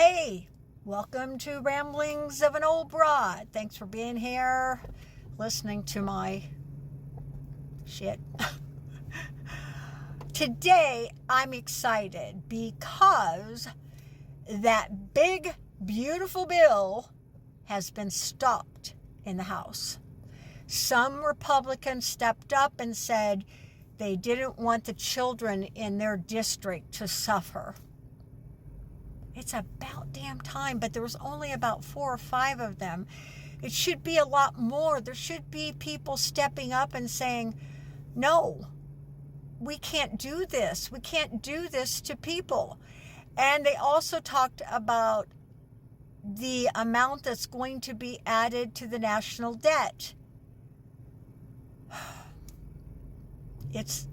Hey, welcome to Ramblings of an Old Broad. Thanks for being here, listening to my shit. Today, I'm excited because that big, beautiful bill has been stopped in the House. Some Republicans stepped up and said they didn't want the children in their district to suffer. It's about damn time, but there was only about 4 or 5 of them. It should be a lot more. There should be people stepping up and saying, no, we can't do this. We can't do this to people. And they also talked about the amount that's going to be added to the national debt. It's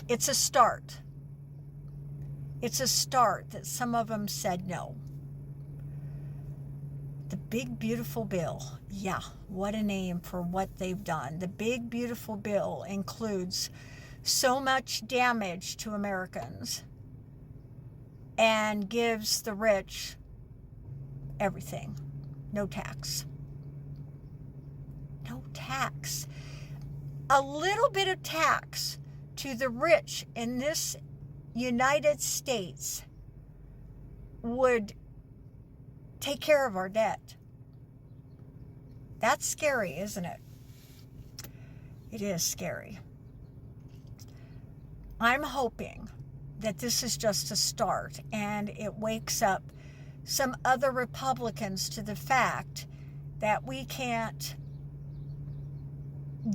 a start. It's a start that some of them said no. The big, beautiful bill. Yeah, what a name for what they've done. The big, beautiful bill includes so much damage to Americans and gives the rich everything. No tax. No tax. A little bit of tax to the rich in this United States would take care of our debt. That's scary, isn't it? It is scary. I'm hoping that this is just a start and it wakes up some other Republicans to the fact that we can't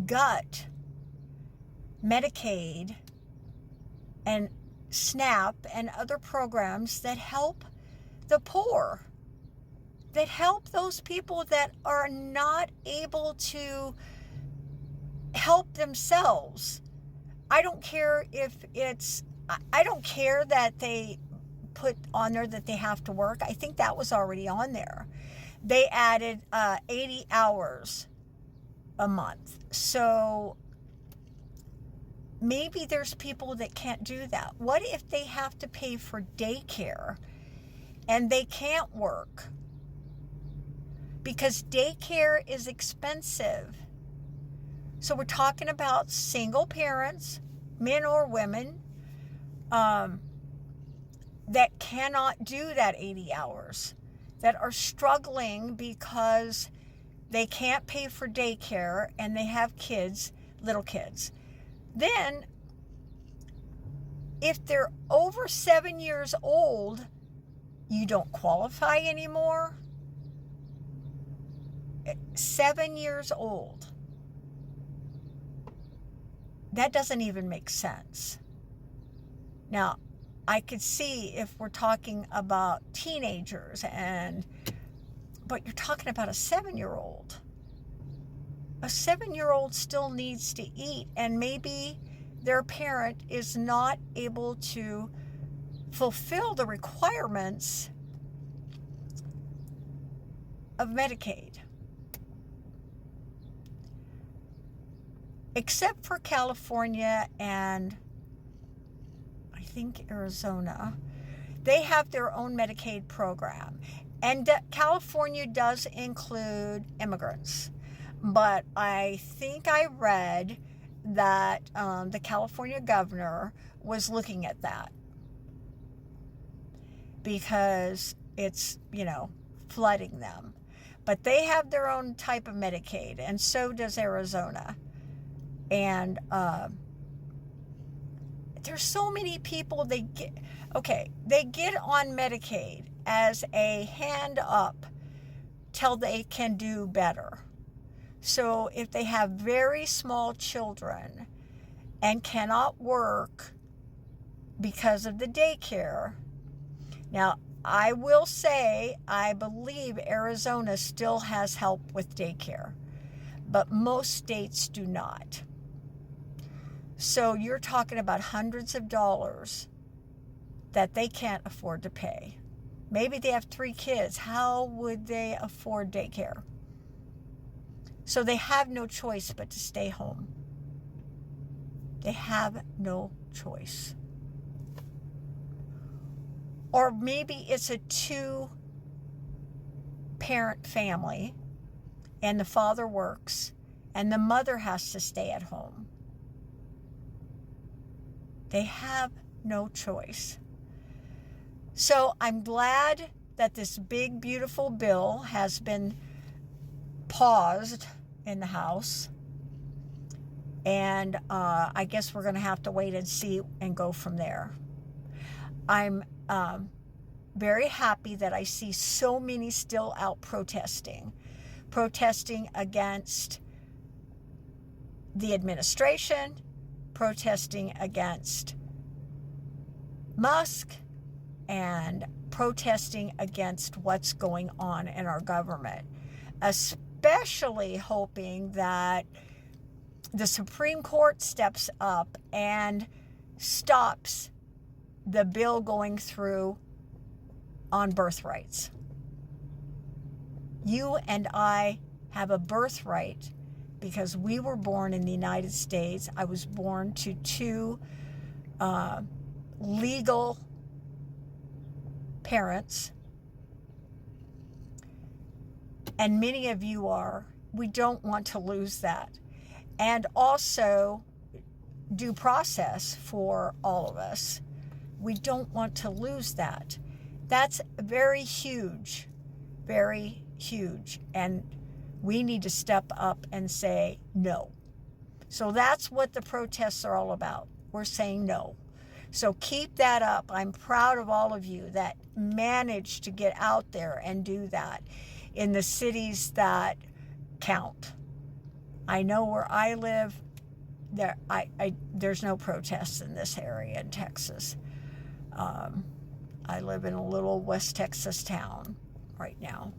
gut Medicaid and SNAP and other programs that help the poor, that help those people that are not able to help themselves. I don't care that they put on there that they have to work. I think that was already on there. They added 80 hours a month. So maybe there's people that can't do that. What if they have to pay for daycare and they can't work? Because daycare is expensive. So we're talking about single parents, men or women, that cannot do that 80 hours, that are struggling because they can't pay for daycare and they have kids, little kids. Then, if they're over 7 years old, you don't qualify anymore. 7 years old. That doesn't even make sense. Now, I could see if we're talking about teenagers but you're talking about a 7-year-old. A 7-year-old still needs to eat, and maybe their parent is not able to fulfill the requirements of Medicaid. Except for California and I think Arizona, they have their own Medicaid program. And California does include immigrants. But I think I read that the California governor was looking at that because it's, flooding them. But they have their own type of Medicaid, and so does Arizona. And there's so many people they get on Medicaid as a hand up till they can do better. So if they have very small children and cannot work because of the daycare. Now, I will say I believe Arizona still has help with daycare, but most states do not. So you're talking about hundreds of dollars that they can't afford to pay. Maybe they have 3 kids. How would they afford daycare? So they have no choice but to stay home. They have no choice. Or maybe it's a 2-parent family and the father works and the mother has to stay at home. They have no choice. So I'm glad that this big, beautiful bill has been paused in the House. And I guess we're going to have to wait and see and go from there. I'm very happy that I see so many still out protesting against the administration, protesting against Musk, and protesting against what's going on in our government, especially hoping that the Supreme Court steps up and stops the bill going through on birthrights. You and I have a birthright because we were born in the United States. I was born to 2 legal parents, and many of you are. We don't want to lose that. And also due process for all of us. We don't want to lose that. That's very huge, and we need to step up and say no. So that's what the protests are all about. We're saying no. So keep that up. I'm proud of all of you that managed to get out there and do that in the cities that count. I know where I live, there's no protests in this area in Texas. I live in a little West Texas town right now.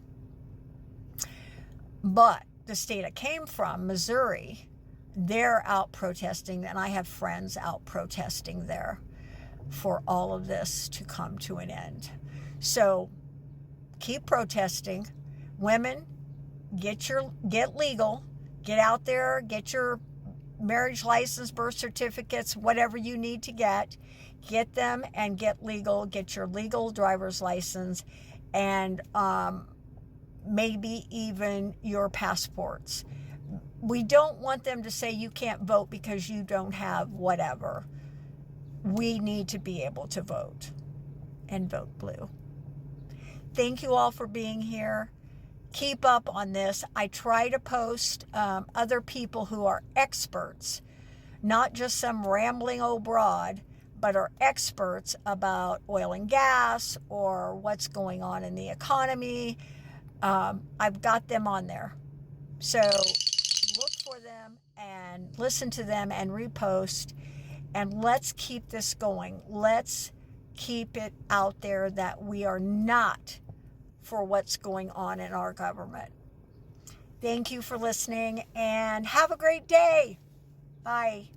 But the state I came from, Missouri, they're out protesting, and I have friends out protesting there for all of this to come to an end. So keep protesting. Women, get legal, get out there, get your marriage license, birth certificates, whatever you need to get them and get legal, get your legal driver's license, and maybe even your passports. We don't want them to say you can't vote because you don't have whatever. We need to be able to vote and vote blue. Thank you all for being here. Keep up on this. I try to post other people who are experts, not just some rambling old broad, but are experts about oil and gas or what's going on in the economy. I've got them on there. So look for them and listen to them and repost. And let's keep this going. Let's keep it out there that we are not for what's going on in our government. Thank you for listening and have a great day. Bye.